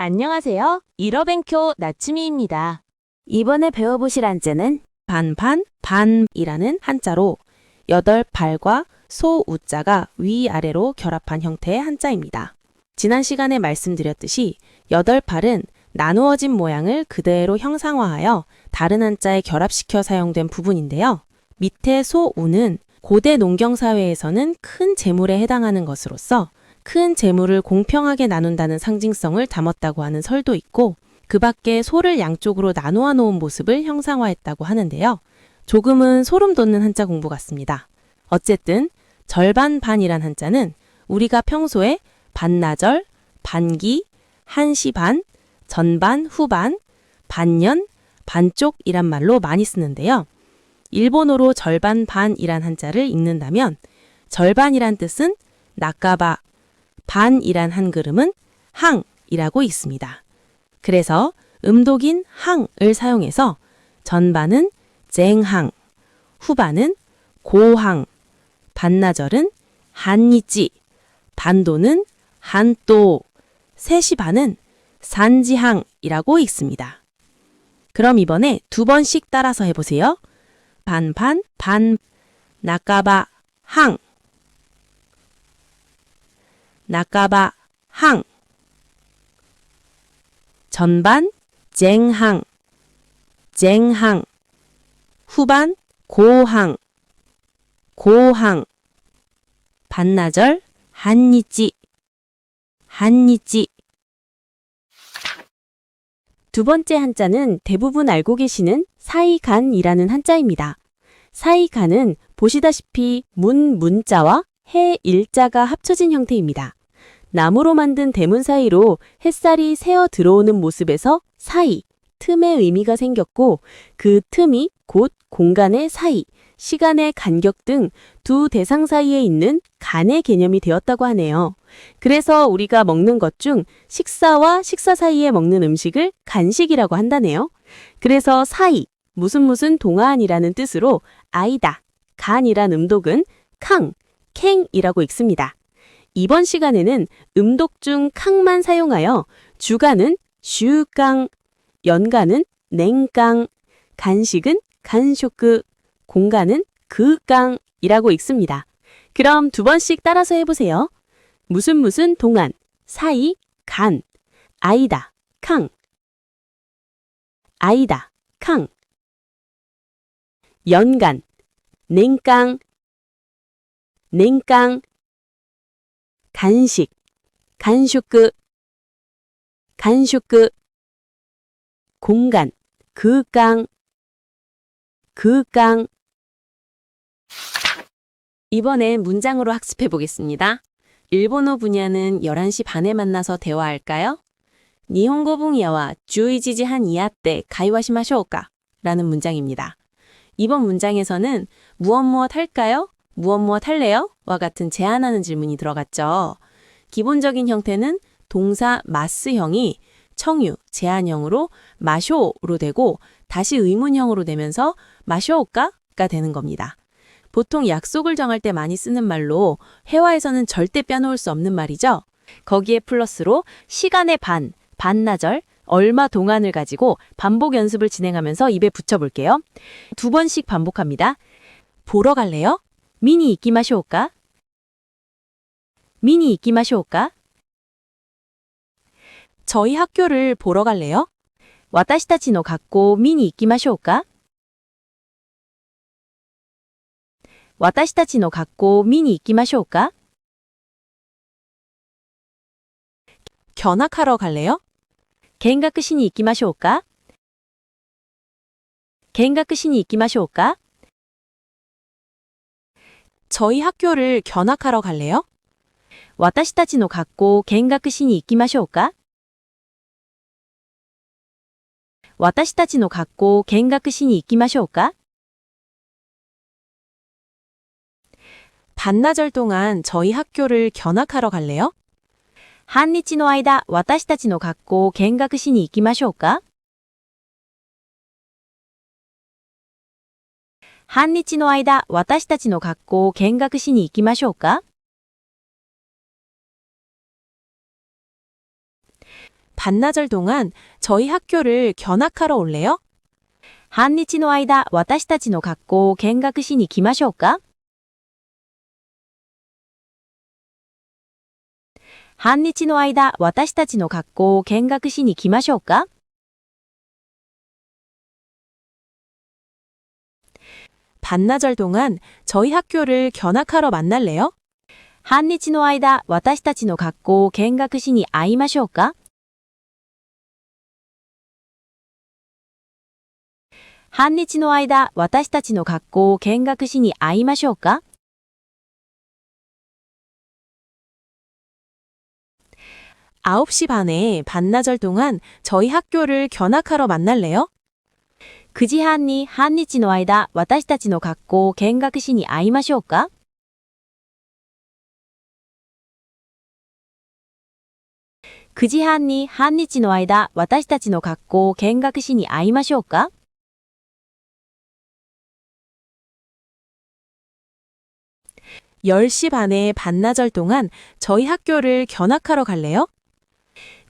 안녕하세요. 일어勉強나츠미입니다. 이번에 배워보실 한자는 반이라는 한자로 여덟 발과 소 우자가 위아래로 결합한 형태의 한자입니다. 지난 시간에 말씀드렸듯이 여덟 발은 나누어진 모양을 그대로 형상화하여 다른 한자에 결합시켜 사용된 부분인데요. 밑에 소우는 고대 농경사회에서는 큰 재물에 해당하는 것으로서 큰 재물을 공평하게 나눈다는 상징성을 담았다고 하는 설도 있고, 그 밖에 소를 양쪽으로 나누어 놓은 모습을 형상화했다고 하는데요. 조금은 소름 돋는 한자 공부 같습니다. 어쨌든 절반반이란 한자는 우리가 평소에 반나절, 반기, 한시반, 전반, 후반, 반년, 반쪽이란 말로 많이 쓰는데요. 일본어로 절반반이란 한자를 읽는다면 절반이란 뜻은 나까바, 반이란 한그름은 항이라고 있습니다. 그래서 음독인 항을 사용해서 전반은 쟁항, 후반은 고항, 반나절은 한니찌, 반도는 한또, 세시반은 산지항이라고 읽습니다. 그럼 이번에 두 번씩 따라서 해보세요. 반반, 반, 나까바, 항, 나까바, 항, 전반, 쟁항, 쟁항, 후반, 고항, 고항, 반나절, 한니찌, 한니찌. 두 번째 한자는 대부분 알고 계시는 사이간이라는 한자입니다. 사이간은 보시다시피 문자와 해 일자가 합쳐진 형태입니다. 나무로 만든 대문 사이로 햇살이 새어 들어오는 모습에서 사이, 틈의 의미가 생겼고, 그 틈이 곧 공간의 사이, 시간의 간격 등 두 대상 사이에 있는 간의 개념이 되었다고 하네요. 그래서 우리가 먹는 것 중 식사와 식사 사이에 먹는 음식을 간식이라고 한다네요. 그래서 사이, 무슨 동안이라는 뜻으로 아이다, 간이란 음독은 캉, 캥이라고 읽습니다. 이번 시간에는 음독 중 캉만 사용하여 주간은 슈깡, 연간은 냉깡, 간식은 간쇼크, 공간은 그깡이라고 읽습니다. 그럼 두 번씩 따라서 해보세요. 무슨 동안, 사이, 간, 아이다, 캉, 아이다, 캉, 연간, 냉깡, 냉깡, 간식, 간쇼크, 간쇼크, 공간, 그깡, 그깡. 이번엔 문장으로 학습해 보겠습니다. 일본어 분야는 11시 반에 만나서 대화할까요? 니혼고 분야와 11時半に会って会話しましょうか? 라는 문장입니다. 이번 문장에서는 무엇 할까요? 무엇 할래요? 와 같은 제안하는 질문이 들어갔죠. 기본적인 형태는 동사 마스형이 청유, 제안형으로 마쇼로 되고 다시 의문형으로 되면서 마쇼올까?가 되는 겁니다. 보통 약속을 정할 때 많이 쓰는 말로 회화에서는 절대 빼놓을 수 없는 말이죠. 거기에 플러스로 시간의 반나절, 얼마 동안을 가지고 반복 연습을 진행하면서 입에 붙여볼게요. 두 번씩 반복합니다. 보러 갈래요? 미니 이키마쇼우까? 미니 이키마쇼우까? 저희 학교를 보러 갈래요? 와타시타치노 학교 미니 이키마쇼우까? 와타시타치노 학교 미니 이키마쇼우까? 견학하러 갈래요? 겐가쿠시니 이키마쇼우까? 겐가쿠시니 이키마쇼우까? 저희 학교를 견학하러 갈래요? 와타시타치노 학교 겐가쿠시니 이키마쇼우까? 와타시타치노 학교 겐가쿠시니 이키마쇼우까? 반나절 동안 저희 학교를 견학하러 갈래요? 한니치노 아이다 와타시타치노 학교 겐가쿠시니 이키마쇼우까? 한니치노 아이다 와타시타치노 학교 겐가쿠시니 이키마쇼우까? 반나절 동안 저희 학교를 견학하러 올래요? 半日の間、私たちの学校を見学しに来ましょうか？半日の間、私たちの学校を見学しに来ましょうか？ 반나절 동안 저희 학교를 견학하러 만날래요? 半日の間、私たちの学校を見学しに会いましょうか？半日の間、私たちの学校を見学しに会いましょうか？ 9시 반에 반나절 동안 저희 학교를 견학하러 만날래요? 9時半に半日の間、私たちの学校を見学しに会いましょうか？9時半に半日の間、私たちの学校を見学しに会いましょうか？ 10시 반에 반나절 동안 저희 학교를 견학하러 갈래요?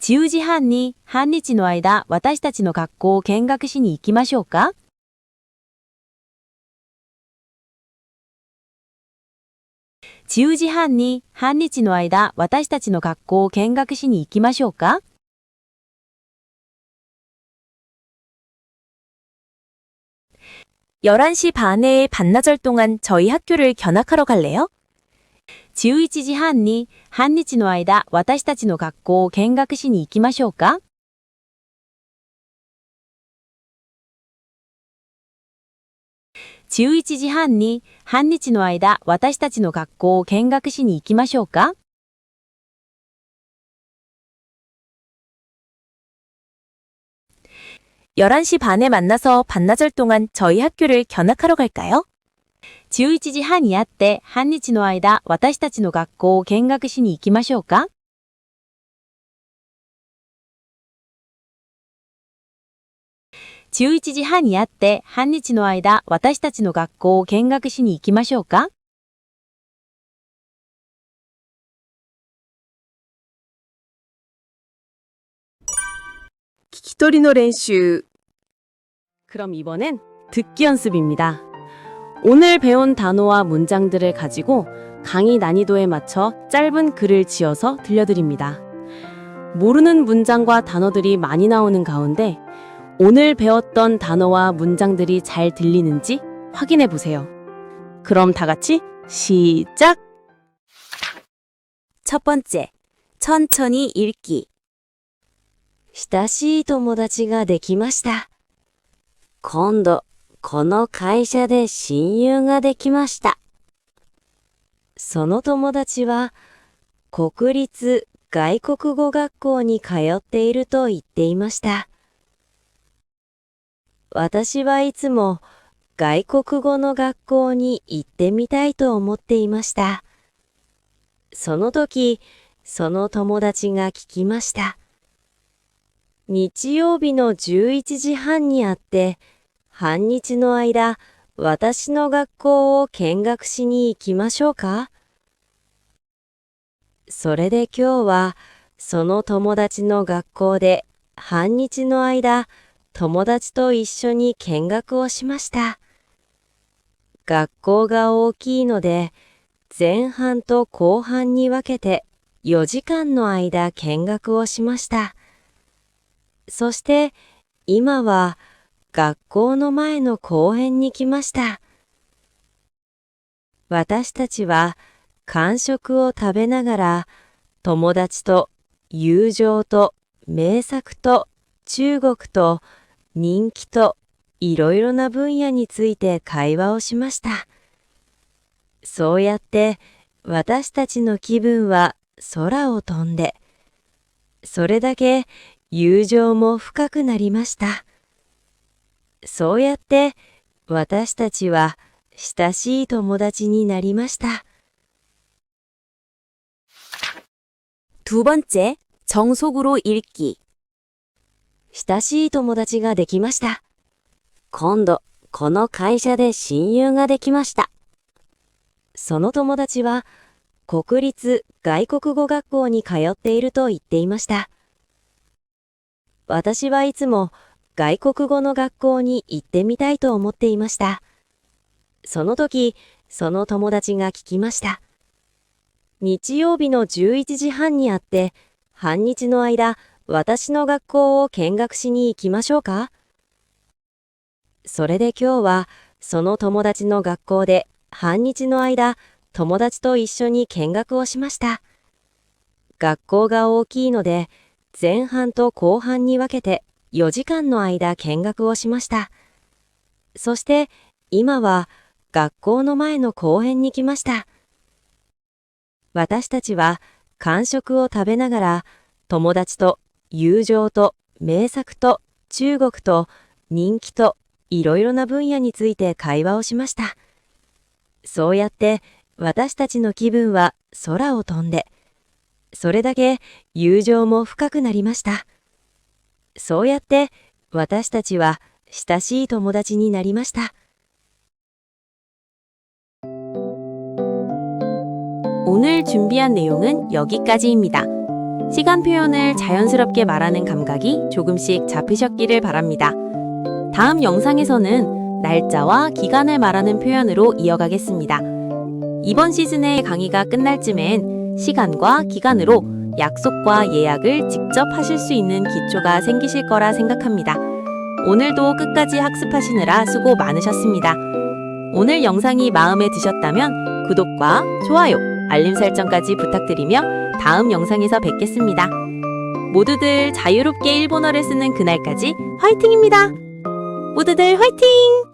10時半に半日の間、私たちの学校を見学しに行きましょうか？ 10時半に半日の間、私たちの学校を見学しに行きましょうか？ 11시 반에 반나절 동안 저희 학교를 견학하러 갈래요? 11時半に半日の間、私たちの学校を見学しに行きましょうか？ 11時半に半日の間、私たちの学校を見学しに行きましょうか？ 11시 반에 만나서 반나절 동안 저희 학교를 견학하러 갈까요? 11時半に会って半日の間、私たちの学校を見学しに行きましょうか？ 11時半に会って半日の間、私たちの学校を見学しに行きましょうか？ 聞き取りの練習. 그럼 이번엔 듣기 연습입니다. 오늘 배운 단어와 문장들을 가지고 강의 난이도에 맞춰 짧은 글을 지어서 들려드립니다. 모르는 문장과 단어들이 많이 나오는 가운데 오늘 배웠던 단어와 문장들이 잘 들리는지 확인해 보세요. 그럼 다 같이 시작! 첫 번째, 천천히 읽기. 親しい友達ができました。今度、この会社で親友ができました。その友達は、国立外国語学校に通っていると言っていました。私はいつも外国語の学校に行ってみたいと思っていました。その時、その友達が聞きました。日曜日の11時半に会って、半日の間、私の学校を見学しに行きましょうか？それで今日は、その友達の学校で、半日の間、友達と一緒に見学をしました。学校が大きいので、前半と後半に分けて4時間の間見学をしました。そして今は学校の前の公園に来ました。私たちは間食を食べながら友達と友情と名作と中国と人気といろいろな分野について会話をしました。そうやって私たちの気分は空を飛んで、それだけ友情も深くなりました。そうやって私たちは親しい友達になりました。두 번째, 정속으로 읽기. 親しい友達ができました。今度、この会社で親友ができました。その友達は国立外国語学校に通っていると言っていました。私はいつも外国語の学校に行ってみたいと思っていました。その時、その友達が聞きました。日曜日の11時半に会って、半日の間、私の学校を見学しに行きましょうか？それで今日は、その友達の学校で半日の間、友達と一緒に見学をしました。学校が大きいので、前半と後半に分けて4時間の間見学をしました。そして今は学校の前の公園に来ました。私たちは間食を食べながら友達と友情と名作と中国と人気といろいろな分野について会話をしました。そうやって私たちの気分は空を飛んで、それだけ友情も深くなりました。そうやって私たちは親しい友達になりました。오늘 준비한 내용은 여기까지입니다. 시간 표현을 자연스럽게 말하는 감각이 조금씩 잡히셨기를 바랍니다. 다음 영상에서는 날짜와 기간을 말하는 표현으로 이어가겠습니다. 이번 시즌의 강의가 끝날 쯤엔 시간과 기간으로 약속과 예약을 직접 하실 수 있는 기초가 생기실 거라 생각합니다. 오늘도 끝까지 학습하시느라 수고 많으셨습니다. 오늘 영상이 마음에 드셨다면 구독과 좋아요, 알림 설정까지 부탁드리며 다음 영상에서 뵙겠습니다. 모두들 자유롭게 일본어를 쓰는 그날까지 화이팅입니다. 모두들 화이팅!